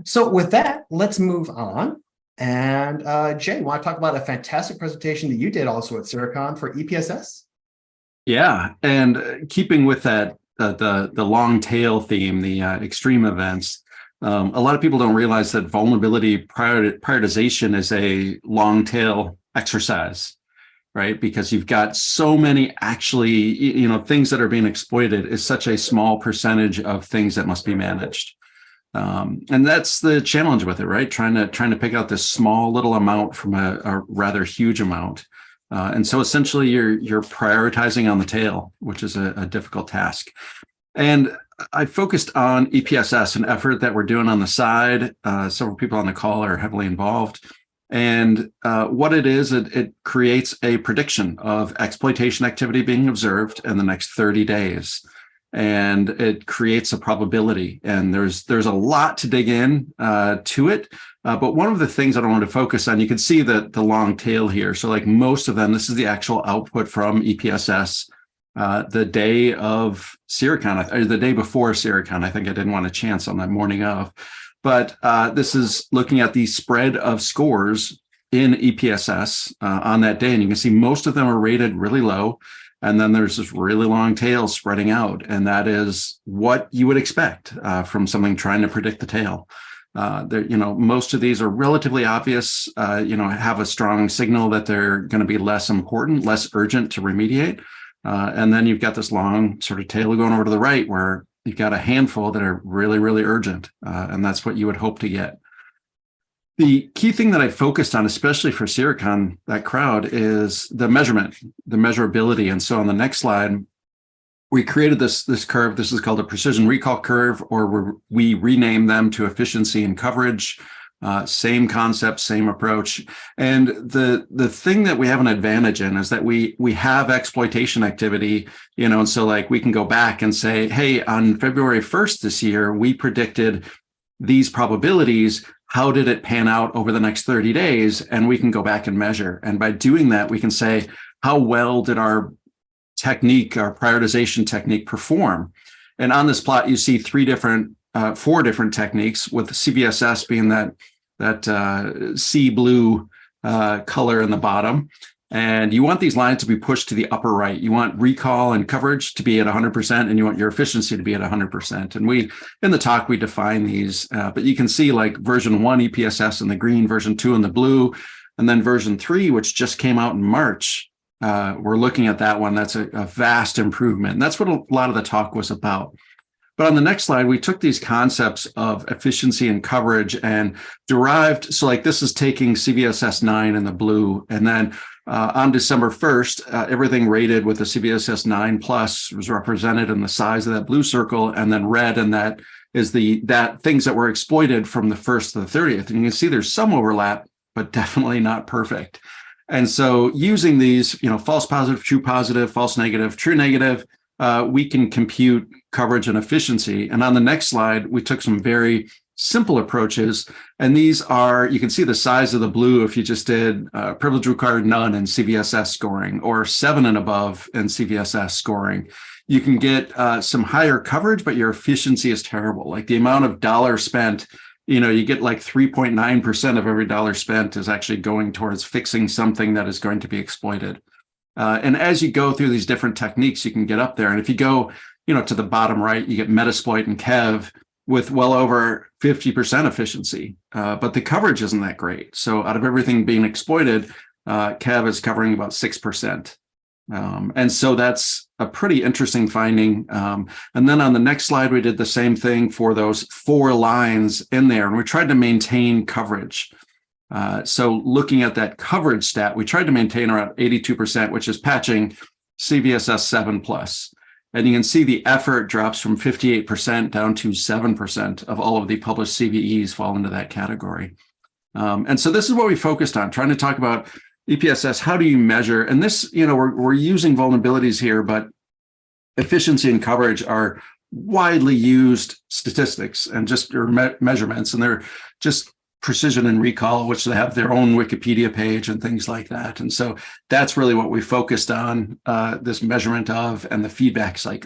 So with that, let's move on. And Jay, want to talk about a fantastic presentation that you did also at Syracon for EPSS? Yeah, and keeping with that the long tail theme, the extreme events, a lot of people don't realize that vulnerability prioritization is a long tail exercise, right? Because you've got so many actually, things that are being exploited is such a small percentage of things that must be managed. And that's the challenge with it, right? Trying to pick out this small little amount from a rather huge amount. And so essentially you're prioritizing on the tail, which is a difficult task. And I focused on EPSS, an effort that we're doing on the side. Several people on the call are heavily involved. And what it is, it creates a prediction of exploitation activity being observed in the next 30 days. And it creates a probability. And there's a lot to dig in to it. But one of the things that I wanted to focus on, you can see the long tail here. So like most of them, this is the actual output from EPSS the day of Syracon, or the day before Syracon. I think I didn't want a chance on that morning of. But this is looking at the spread of scores in EPSS on that day. And you can see most of them are rated really low. And then there's this really long tail spreading out. And that is what you would expect from something trying to predict the tail. Most of these are relatively obvious, have a strong signal that they're going to be less important, less urgent to remediate. And then you've got this long sort of tail going over to the right where you've got a handful that are really, really urgent. And that's what you would hope to get. The key thing that I focused on, especially for Syracon, that crowd, is the measurement, the measurability. And so on the next slide, we created this curve. This is called a precision recall curve, or we rename them to efficiency and coverage. Same concept, same approach. And the thing that we have an advantage in is that we have exploitation activity, and so like we can go back and say, hey, on February 1st this year, we predicted these probabilities. How did it pan out over the next 30 days? And we can go back and measure. And by doing that, we can say, how well did our technique, our prioritization technique perform? And on this plot, you see four different techniques, with CVSS being that sea blue color in the bottom. And you want these lines to be pushed to the upper right. You want recall and coverage to be at 100%, and you want your efficiency to be at 100%. And in the talk, we define these, but you can see like version 1 EPSS in the green, version 2 in the blue, and then version 3, which just came out in March. We're looking at that one. That's a vast improvement. And that's what a lot of the talk was about. But on the next slide, we took these concepts of efficiency and coverage and derived. So like this is taking CVSS 9 in the blue. And then on December 1st, everything rated with the CVSS 9 plus was represented in the size of that blue circle, and then red, and that is that things that were exploited from the 1st to the 30th. And you can see there's some overlap, but definitely not perfect. And so using these, false positive, false negative, true negative, we can compute coverage and efficiency. And on the next slide, we took some very simple approaches. And these are, you can see the size of the blue if you just did privilege required none in CVSS scoring, or 7 and above in CVSS scoring. You can get some higher coverage, but your efficiency is terrible. Like the amount of dollars spent, you get like 3.9% of every dollar spent is actually going towards fixing something that is going to be exploited. And as you go through these different techniques, you can get up there. And if you go, to the bottom right, you get Metasploit and Kev with well over 50% efficiency, but the coverage isn't that great. So out of everything being exploited, Kev is covering about 6%. And so that's a pretty interesting finding. And then on the next slide, we did the same thing for those 4 lines in there, and we tried to maintain coverage. So looking at that coverage stat, we tried to maintain around 82%, which is patching CVSS 7 plus. And you can see the effort drops from 58% down to 7% of all of the published CVEs fall into that category. And so this is what we focused on, trying to talk about EPSS. How do you measure? And this, we're using vulnerabilities here, but efficiency and coverage are widely used statistics and just measurements, and they're just precision and recall, which they have their own Wikipedia page and things like that. And so that's really what we focused on, this measurement of and the feedback cycle.